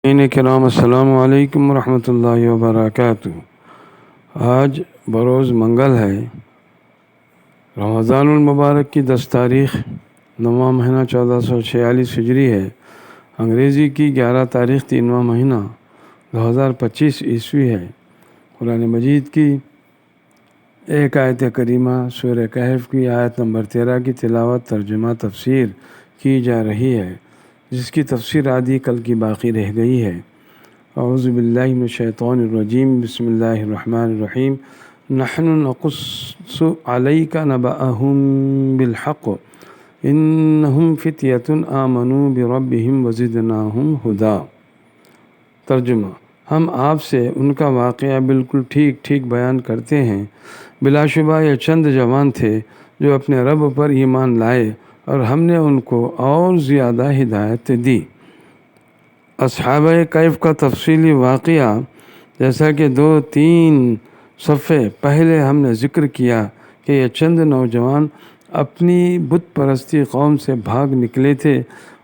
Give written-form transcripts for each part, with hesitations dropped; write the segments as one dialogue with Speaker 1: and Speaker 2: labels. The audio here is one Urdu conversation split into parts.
Speaker 1: کرام السلام علیکم ورحمۃ اللہ وبرکاتہ۔ آج بروز منگل ہے، رمضان المبارک کی 10 تاریخ، 9واں مہینہ 1446 ہجری ہے، انگریزی کی 11 تاریخ 3واں مہینہ 2025 عیسوی ہے۔ قرآن مجید کی ایک آیت کریمہ سورہ کہف کی آیت نمبر 13 کی تلاوت، ترجمہ، تفسیر کی جا رہی ہے، جس کی تفسیر آدھی کل کی باقی رہ گئی ہے۔ اعوذ باللہ من الشیطان الرجیم، بسم اللہ الرحمن الرحیم۔ نحن نقص علیک نبأہم بالحق انہم فتیۃ آمنوا بربہم وزدناہم ہدی۔ ترجمہ: ہم آپ سے ان کا واقعہ بالکل ٹھیک ٹھیک بیان کرتے ہیں۔ بلا شبہ یہ چند جوان تھے جو اپنے رب پر ایمان لائے اور ہم نے ان کو اور زیادہ ہدایت دی۔ اصحاب کہف کا تفصیلی واقعہ، جیسا کہ 2-3 صفحے پہلے ہم نے ذکر کیا کہ یہ چند نوجوان اپنی بت پرستی قوم سے بھاگ نکلے تھے۔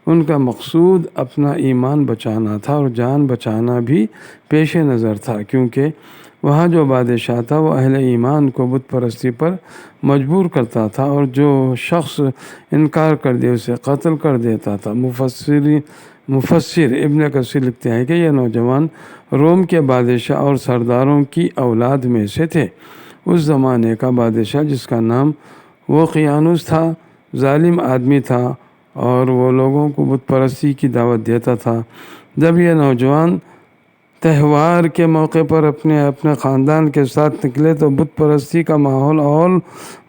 Speaker 1: ان کا مقصود اپنا ایمان بچانا تھا اور جان بچانا بھی پیش نظر تھا، کیونکہ وہاں جو بادشاہ تھا وہ اہل ایمان کو بت پرستی پر مجبور کرتا تھا، اور جو شخص انکار کر دے اسے قتل کر دیتا تھا۔ مفسر ابن کثیر لکھتے ہیں کہ یہ نوجوان روم کے بادشاہ اور سرداروں کی اولاد میں سے تھے۔ اس زمانے کا بادشاہ، جس کا نام وقیانوس تھا، ظالم آدمی تھا اور وہ لوگوں کو بت پرستی کی دعوت دیتا تھا۔ جب یہ نوجوان تہوار کے موقع پر اپنے خاندان کے ساتھ نکلے تو بت پرستی کا ماحول اور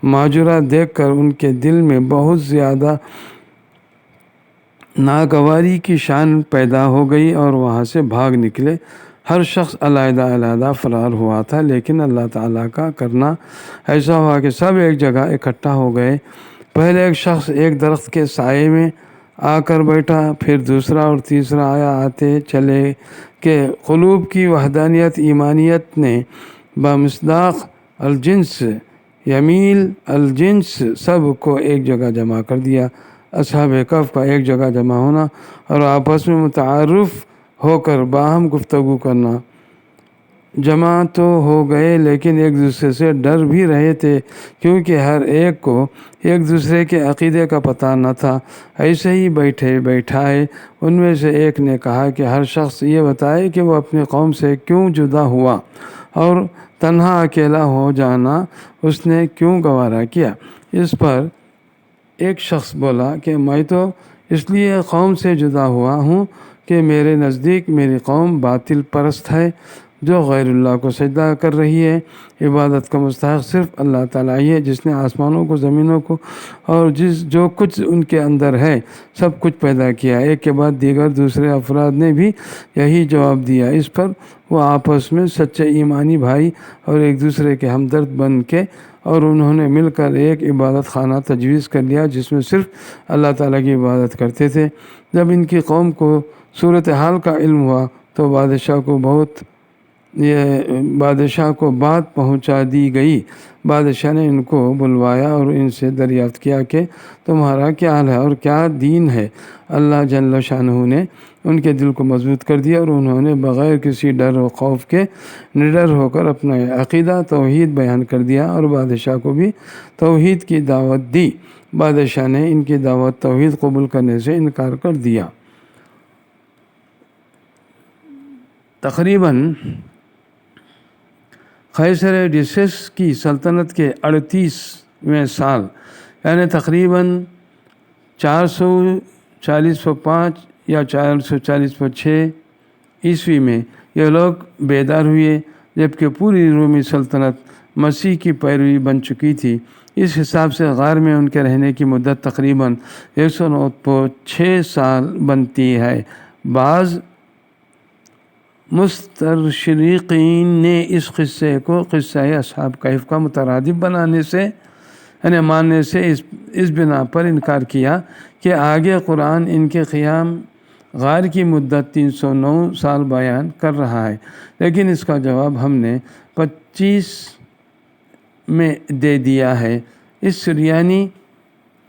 Speaker 1: ماجرا دیکھ کر ان کے دل میں بہت زیادہ ناگواری کی شان پیدا ہو گئی اور وہاں سے بھاگ نکلے۔ ہر شخص علیحدہ علیحدہ فرار ہوا تھا، لیکن اللہ تعالیٰ کا کرنا ایسا ہوا کہ سب ایک جگہ اکٹھا ہو گئے۔ پہلے ایک شخص ایک درخت کے سائے میں آ کر بیٹھا، پھر دوسرا اور تیسرا آیا۔ آتے چلے کہ قلوب کی وحدانیت ایمانیت نے بمصداق الجنس یمیل الجنس سب کو ایک جگہ جمع کر دیا۔ اصحاب کہف کا ایک جگہ جمع ہونا اور آپس میں متعارف ہو کر باہم گفتگو کرنا۔ جمع تو ہو گئے لیکن ایک دوسرے سے ڈر بھی رہے تھے، کیونکہ ہر ایک کو ایک دوسرے کے عقیدے کا پتہ نہ تھا۔ ایسے ہی بیٹھے بیٹھائے ان میں سے ایک نے کہا کہ ہر شخص یہ بتائے کہ وہ اپنی قوم سے کیوں جدا ہوا اور تنہا اکیلا ہو جانا اس نے کیوں گوارا کیا۔ اس پر ایک شخص بولا کہ میں تو اس لیے قوم سے جدا ہوا ہوں کہ میرے نزدیک میری قوم باطل پرست ہے، جو غیر اللہ کو سجدہ کر رہی ہے۔ عبادت کا مستحق صرف اللہ تعالیٰ ہی ہے، جس نے آسمانوں کو، زمینوں کو اور جو کچھ ان کے اندر ہے سب کچھ پیدا کیا۔ ایک کے بعد دیگر دوسرے افراد نے بھی یہی جواب دیا۔ اس پر وہ آپس میں سچے ایمانی بھائی اور ایک دوسرے کے ہمدرد بن کے اور انہوں نے مل کر ایک عبادت خانہ تجویز کر لیا جس میں صرف اللہ تعالیٰ کی عبادت کرتے تھے۔ جب ان کی قوم کو صورتحال کا علم ہوا تو بادشاہ کو بات پہنچا دی گئی۔ بادشاہ نے ان کو بلوایا اور ان سے دریافت کیا کہ تمہارا کیا حال ہے اور کیا دین ہے۔ اللہ جل شانہ نے ان کے دل کو مضبوط کر دیا اور انہوں نے بغیر کسی ڈر و خوف کے نڈر ہو کر اپنا عقیدہ توحید بیان کر دیا اور بادشاہ کو بھی توحید کی دعوت دی۔ بادشاہ نے ان کی دعوت توحید قبول کرنے سے انکار کر دیا۔ تقریباً قیصر کی سلطنت کے 38ویں سال، یعنی تقریباً 440-5 یا 440-6 عیسوی میں یہ لوگ بیدار ہوئے، جبکہ پوری رومی سلطنت مسیح کی پیروی بن چکی تھی۔ اس حساب سے غار میں ان کے رہنے کی مدت تقریباً 106 سال بنتی ہے۔ بعض مستشرقین نے اس قصے کو قصہ اصحاب کہف کا مترادف ماننے سے اس بنا پر انکار کیا کہ آگے قرآن ان کے قیام غار کی مدت 309 سال بیان کر رہا ہے، لیکن اس کا جواب ہم نے 25 میں دے دیا ہے۔ اس سریانی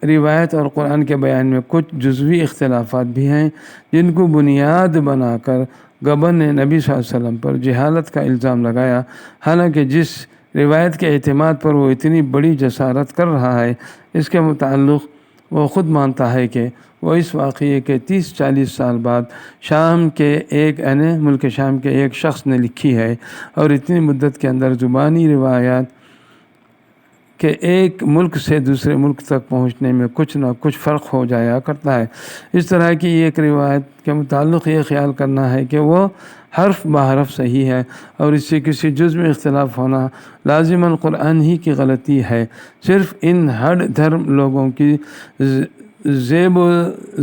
Speaker 1: روایت اور قرآن کے بیان میں کچھ جزوی اختلافات بھی ہیں، جن کو بنیاد بنا کر گبن نے نبی صلی اللہ علیہ وسلم پر جہالت کا الزام لگایا، حالانکہ جس روایت کے اعتماد پر وہ اتنی بڑی جسارت کر رہا ہے اس کے متعلق وہ خود مانتا ہے کہ وہ اس واقعے کے 30-40 سال بعد ملک شام کے ایک شخص نے لکھی ہے، اور اتنی مدت کے اندر زبانی روایات کہ ایک ملک سے دوسرے ملک تک پہنچنے میں کچھ نہ کچھ فرق ہو جایا کرتا ہے۔ اس طرح کی ایک روایت کے متعلق یہ خیال کرنا ہے کہ وہ حرف بحرف صحیح ہے اور اس سے کسی جز میں اختلاف ہونا لازماً قرآن ہی کی غلطی ہے۔ صرف ان ہڈ دھرم لوگوں کی زیب و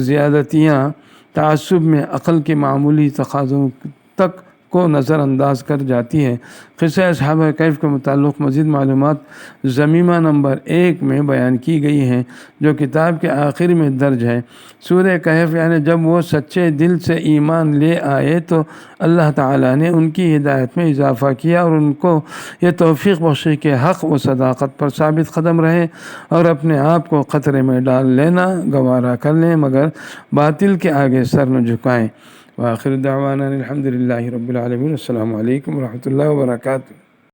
Speaker 1: زیادتیاں تعصب میں عقل کے معمولی تقاضوں تک کو نظر انداز کر جاتی ہے۔ قصہ اصحاب کہف کے متعلق مزید معلومات ضمیمہ نمبر 1 میں بیان کی گئی ہیں، جو کتاب کے آخر میں درج ہے۔ سورہ کہف یعنی جب وہ سچے دل سے ایمان لے آئے تو اللہ تعالیٰ نے ان کی ہدایت میں اضافہ کیا اور ان کو یہ توفیق بخشی کہ حق و صداقت پر ثابت قدم رہے اور اپنے آپ کو خطرے میں ڈال لینا گوارا کر لیں، مگر باطل کے آگے سر نہ جھکائیں۔ وآخر دعوانا الحمد للہ رب العالمین۔ السلام علیکم ورحمۃ اللہ وبرکاتہ۔